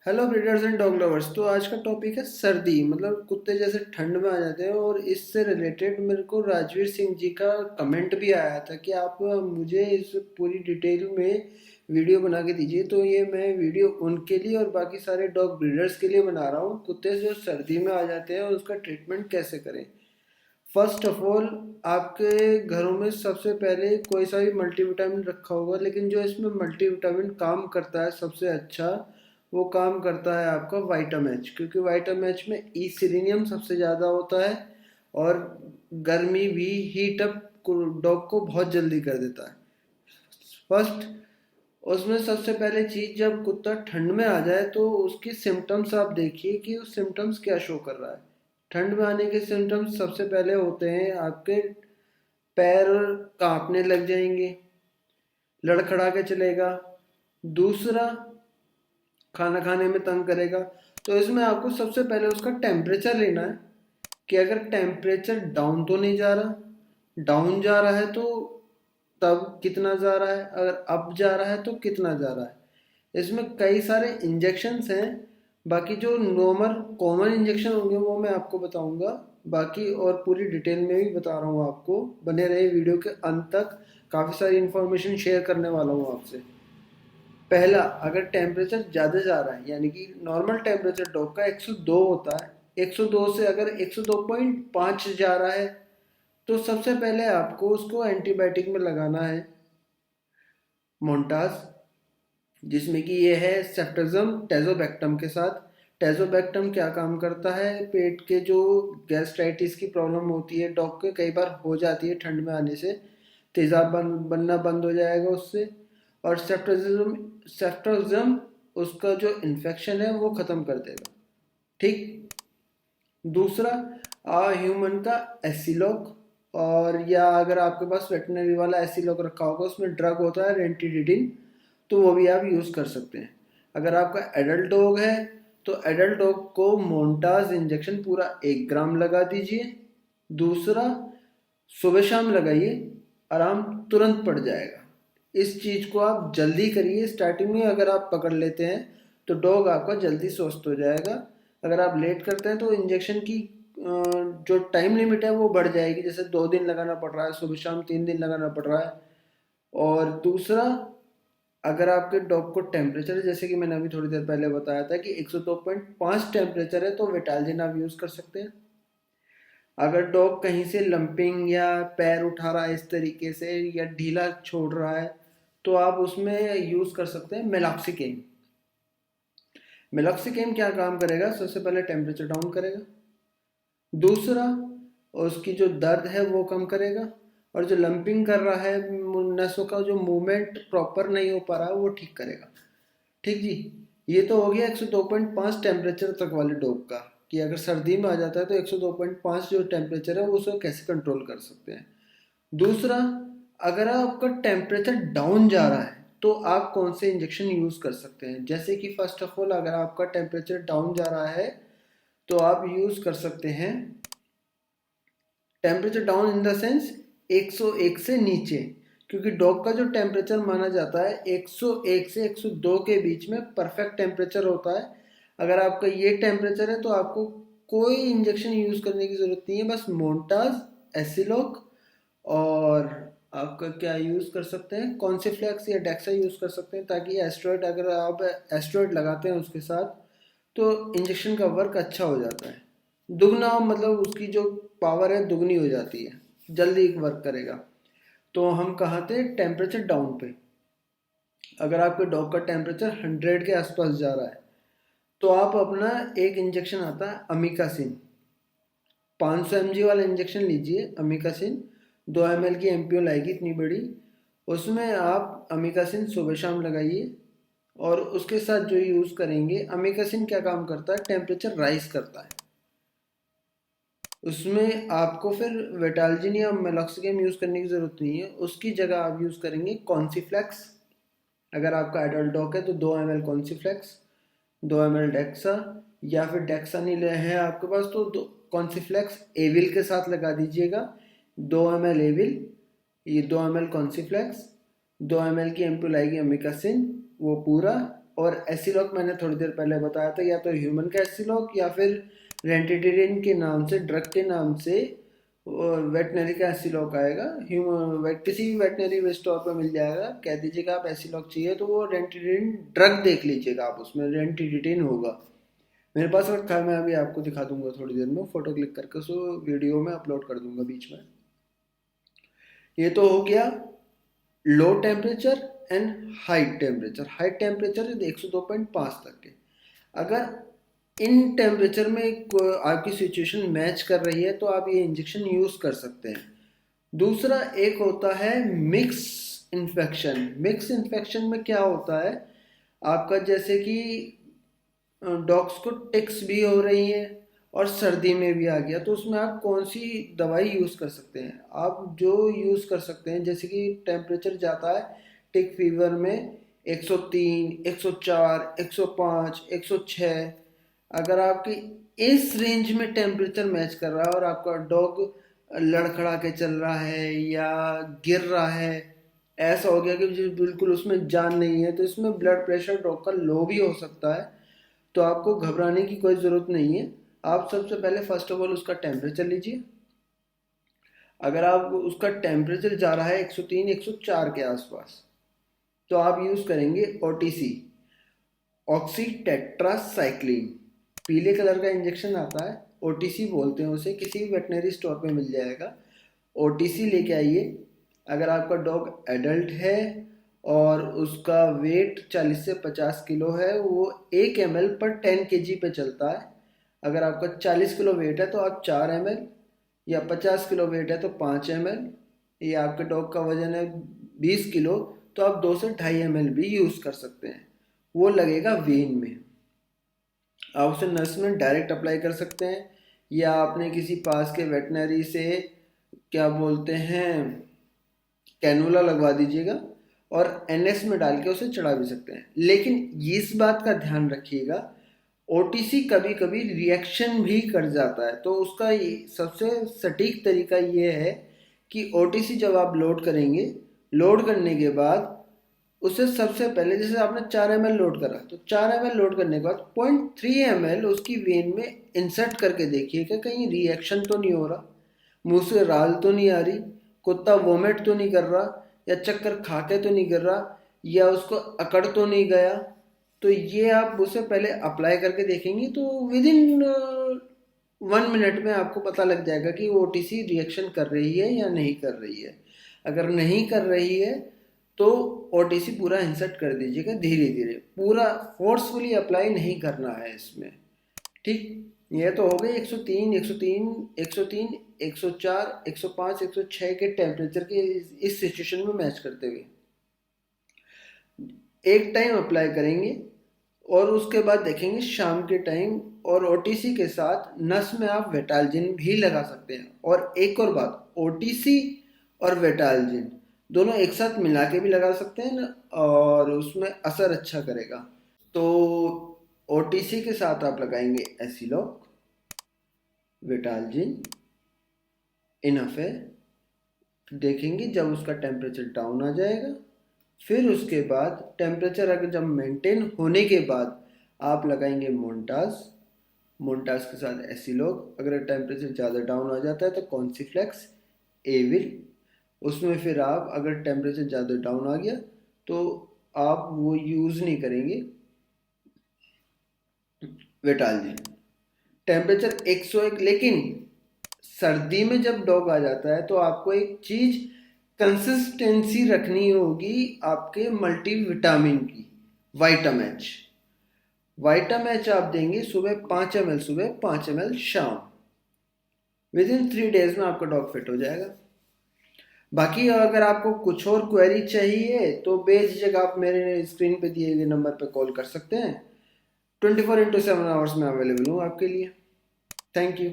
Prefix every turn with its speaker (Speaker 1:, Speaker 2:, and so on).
Speaker 1: Hello breeders and dog lovers. तो आज का टॉपिक है सर्दी, मतलब कुत्ते जैसे ठंड में आ जाते हैं। और इससे रिलेटेड मेरे को राजवीर सिंह जी का कमेंट भी आया था कि आप मुझे इस पूरी डिटेल में वीडियो बना के दीजिए। तो ये मैं वीडियो उनके लिए और बाकी सारे डॉग ब्रीडर्स के लिए बना रहा हूँ। कुत्ते जो सर्दी में आ जाते हैं उसका ट्रीटमेंट कैसे करें। फर्स्ट ऑफ ऑल, आपके घरों में सबसे पहले कोई सा भी मल्टीविटामिन रखा होगा, लेकिन जो इसमें मल्टीविटामिन काम करता है सबसे अच्छा, वो काम करता है आपका वाइटामैच। क्योंकि वाइटामैच में ई सिलीनियम सबसे ज़्यादा होता है और गर्मी भी हीट अप डॉग को बहुत जल्दी कर देता है। फर्स्ट, उसमें सबसे पहले चीज़, जब कुत्ता ठंड में आ जाए तो उसकी सिम्टम्स आप देखिए कि उस सिम्टम्स क्या शो कर रहा है। ठंड में आने के सिम्टम्स सबसे पहले होते हैं आपके पैर कांपने लग जाएंगे, लड़खड़ा के चलेगा। दूसरा, खाना खाने में तंग करेगा। तो इसमें आपको सबसे पहले उसका टेम्परेचर लेना है कि अगर टेम्परेचर डाउन तो नहीं जा रहा। डाउन जा रहा है तो तब कितना जा रहा है, अगर अप जा रहा है तो कितना जा रहा है। इसमें कई सारे इंजेक्शंस हैं। बाकी जो नॉर्मल कॉमन इंजेक्शन होंगे वो मैं आपको बताऊंगा। बाकी और पूरी डिटेल में भी बता रहा हूँ आपको। बने रहे वीडियो के अंत तक, काफ़ी सारी इन्फॉर्मेशन शेयर करने वाला हूँ आपसे। पहला, अगर टेम्परेचर ज़्यादा जा रहा है, यानी कि नॉर्मल टेम्परेचर डॉग का 102 होता है, 102 से अगर 102.5 जा रहा है तो सबसे पहले आपको उसको एंटीबायोटिक में लगाना है मोन्टास, जिसमें कि ये है सेफ्ट्राजम टेजोबैक्टम के साथ। टेजोबैक्टम क्या काम करता है, पेट के जो गैस्ट्राइटिस की प्रॉब्लम होती है डॉग के, कई बार हो जाती है ठंड में आने से, तेज़ाब बनना बंद हो जाएगा उससे। और सेफ्ट्राजम उसका जो इन्फेक्शन है वो ख़त्म कर देगा। ठीक। दूसरा, ह्यूमन का एसिलॉक, और या अगर आपके पास वेटनरी वाला एसिलॉक रखा होगा उसमें ड्रग होता है रेंटिडिडिन, तो वो भी आप यूज़ कर सकते हैं। अगर आपका एडल्ट डॉग है तो एडल्ट डॉग को मोन्टाज इंजेक्शन पूरा 1 ग्राम लगा दीजिए। दूसरा, सुबह शाम लगाइए, आराम तुरंत पड़ जाएगा। इस चीज़ को आप जल्दी करिए। स्टार्टिंग में अगर आप पकड़ लेते हैं तो डॉग आपका जल्दी स्वस्थ हो जाएगा। अगर आप लेट करते हैं तो इंजेक्शन की जो टाइम लिमिट है वो बढ़ जाएगी। जैसे 2 दिन लगाना पड़ रहा है, सुबह शाम 3 दिन लगाना पड़ रहा है। और दूसरा, अगर आपके डॉग को टेम्परेचर, जैसे कि मैंने अभी थोड़ी देर पहले बताया था कि 102.5 टेम्परेचर है, तो विटाल्जिन आप यूज़ कर सकते हैं। अगर डॉग कहीं से लंपिंग या पैर उठा रहा है इस तरीके से, या ढीला छोड़ रहा है, तो आप उसमें यूज़ कर सकते हैं मेलॉक्सिकेन। मेलॉक्सिकेन क्या काम करेगा, सबसे पहले टेम्परेचर डाउन करेगा। दूसरा, उसकी जो दर्द है वो कम करेगा। और जो लंपिंग कर रहा है, नसों का जो मूवमेंट प्रॉपर नहीं हो पा रहा है वो ठीक करेगा। ठीक जी। ये तो हो गया 102.5 टेम्परेचर तक वाले डॉग का, कि अगर सर्दी में आ जाता है तो 102.5 जो टेम्परेचर है वो उसे कैसे कंट्रोल कर सकते हैं। दूसरा, अगर आपका टेम्परेचर डाउन जा रहा है तो आप कौन से इंजेक्शन यूज़ कर सकते हैं। जैसे कि फर्स्ट ऑफ ऑल, अगर आपका टेम्परेचर डाउन जा रहा है तो आप यूज़ कर सकते हैं temperature down in the sense 101 से नीचे। क्योंकि डॉग का जो टेम्परेचर माना जाता है 101 से 102 के बीच में परफेक्ट टेम्परेचर होता है। अगर आपका ये टेम्परेचर है तो आपको कोई इंजेक्शन यूज़ करने की ज़रूरत नहीं है। बस मोन्टाज, एसिलॉक, और आपका क्या यूज़ कर सकते हैं, कॉन्सिफ्लेक्स या डेक्सा यूज़ कर सकते हैं, ताकि एस्ट्रॉयड, अगर आप एस्ट्रॉयड लगाते हैं उसके साथ तो इंजेक्शन का वर्क अच्छा हो जाता है। दुगना, मतलब उसकी जो पावर है दुगनी हो जाती है, जल्दी वर्क करेगा। तो हम कहाँ थे, टेम्परेचर डाउन पे। अगर आपके डॉग का टेम्परेचर 100 के आसपास जा रहा है तो आप अपना एक इंजेक्शन आता है अमीकासिन, 500 mg वाला इंजेक्शन लीजिए अमीकासिन। 2 ml की एम्प्यूल आएगी इतनी बड़ी, उसमें आप अमीकासिन सुबह शाम लगाइए। और उसके साथ जो यूज़ करेंगे, अमीकासिन क्या काम करता है, टेम्परेचर राइज करता है। उसमें आपको फिर वेटाल्जिन या मेलॉक्सिकम यूज़ करने की ज़रूरत नहीं है। उसकी जगह आप यूज़ करेंगे कॉन्सीफ्लेक्स। अगर आपका एडल्ट डॉग है तो 2 ml कॉन्सीफ्लेक्स, 2 ml डेक्सा, या फिर डेक्सा नहीं ले है आपके पास तो कॉन्सीफ्लेक्स एविल के साथ लगा दीजिएगा। 2 ml एविल, ये 2 ml कॉन्सीफ्लेक्स, 2 ml की एम्पूल आएगी अमिकासिन, वो पूरा। और एसिलॉक मैंने थोड़ी देर पहले बताया था, या तो ह्यूमन का एसिलॉक या फिर रेंटिडिन के नाम से, ड्रग के नाम से वेटनरी का एसिलॉक आएगा। किसी भी वेटनरी स्टोर पर मिल जाएगा, कह दीजिएगा आप एसिलॉक चाहिए तो वो रेंटिडिन ड्रग देख लीजिएगा आप, उसमें रेंटिडिन होगा। मेरे पास रखा है, मैं अभी आपको दिखा दूंगा थोड़ी देर में, फोटो क्लिक करके उसको वीडियो में अपलोड कर दूंगा बीच में। ये तो हो गया low temperature and high temperature. High temperature 102.5 तक के। अगर इन टेम्परेचर में आपकी सिचुएशन मैच कर रही है तो आप ये इंजेक्शन यूज़ कर सकते हैं। दूसरा एक होता है मिक्स इन्फेक्शन। मिक्स इन्फेक्शन में क्या होता है आपका, जैसे कि डॉग्स को टिक्स भी हो रही है और सर्दी में भी आ गया, तो उसमें आप कौन सी दवाई यूज़ कर सकते हैं? आप जो यूज़ कर सकते हैं, जैसे कि टेम्परेचर जाता है टिक फीवर में 103, 104, 105, 106। अगर आपकी इस रेंज में टेम्परेचर मैच कर रहा है और आपका डॉग लड़खड़ा के चल रहा है या गिर रहा है, ऐसा हो गया कि बिल्कुल उसमें जान नहीं है, तो इसमें ब्लड प्रेशर डॉग का लो भी हो सकता है। तो आपको घबराने की कोई ज़रूरत नहीं है। आप सबसे पहले फर्स्ट ऑफ ऑल उसका टेम्परेचर लीजिए। अगर आप उसका टेम्परेचर जा रहा है 103, 104 के आसपास, तो आप यूज़ करेंगे ओटीसी, ऑक्सी टेट्रासाइक्लिन। पीले कलर का इंजेक्शन आता है, ओटीसी बोलते हैं उसे, किसी भी वेटनरी स्टोर पे मिल जाएगा। ओटीसी लेके आइए। अगर आपका डॉग एडल्ट है और उसका वेट 40 से 50 किलो है, वो 1 ml पर 10 kg पे चलता है। अगर आपका 40 किलो वेट है तो आप 4 ml, या 50 किलो वेट है तो 5 ml, या आपके डॉग का वजन है 20 किलो तो आप 2 से 2.5 ml भी यूज़ कर सकते हैं। वो लगेगा वेन में। आप उसे नस में डायरेक्ट अप्लाई कर सकते हैं, या आपने किसी पास के वेटनरी से क्या बोलते हैं कैनुला लगवा दीजिएगा और एनएस में डाल के उसे चढ़ा भी सकते हैं। लेकिन इस बात का ध्यान रखिएगा, ओटीसी कभी कभी रिएक्शन भी कर जाता है, तो उसका सबसे सटीक तरीका ये है कि ओटीसी जब आप लोड करेंगे, लोड करने के बाद उसे सबसे पहले, जैसे आपने 4 ml लोड करा, तो 4 ml लोड करने के बाद 0.3 ml उसकी वेन में इंसर्ट करके देखिए कि कहीं रिएक्शन तो नहीं हो रहा, मुंह से राल तो नहीं आ रही, कुत्ता वोमिट तो नहीं कर रहा, या चक्कर खा के तो नहीं गिर रहा, या उसको अकड़ तो नहीं गया। तो ये आप उसे पहले अप्लाई करके देखेंगे तो विद इन 1 मिनट में आपको पता लग जाएगा कि वो ओटीसी रिएक्शन कर रही है या नहीं कर रही है। अगर नहीं कर रही है तो ओटीसी पूरा इंसर्ट कर दीजिएगा धीरे धीरे, पूरा फोर्सफुली अप्लाई नहीं करना है इसमें। ठीक, ये तो हो गई 103, 103, 103, 104, 105, 106 के टेम्परेचर के इस सिचुएशन में मैच करते हुए एक टाइम अप्लाई करेंगे, और उसके बाद देखेंगे शाम के टाइम, और ओटीसी के साथ नस में आप वेटालजिन भी लगा सकते हैं। और एक और बात, ओटीसी और वेटालजिन दोनों एक साथ मिला के भी लगा सकते हैं ना, और उसमें असर अच्छा करेगा। तो ओटीसी के साथ आप लगाएंगे एसिलॉक, वेटालजिन, इनफ है। देखेंगे जब उसका टेम्परेचर डाउन आ जाएगा, फिर उसके बाद टेम्परेचर अगर जब मेंटेन होने के बाद आप लगाएंगे मोन्टास, मोन्टास के साथ एसिलॉक। अगर टेम्परेचर ज़्यादा डाउन आ जाता है तो कॉन्सीफ्लेक्स, एविल। उसमें फिर आप अगर टेम्परेचर ज़्यादा डाउन आ गया तो आप वो यूज़ नहीं करेंगे वेटालजिन। टेम्परेचर 101, लेकिन सर्दी में जब डॉग आ जाता है तो आपको एक चीज़ कंसिस्टेंसी रखनी होगी आपके मल्टीविटामिन की, वाइटामैच। वाइटामैच आप देंगे सुबह 5 ml सुबह, 5 ml शाम। विद इन 3 days में आपका डॉग फिट हो जाएगा। बाकी अगर आपको कुछ और क्वेरी चाहिए तो बेझिझक आप मेरे स्क्रीन पे दिए गए नंबर पे कॉल कर सकते हैं। 24/7 आवर्स में अवेलेबल हूँ आपके लिए। Thank you.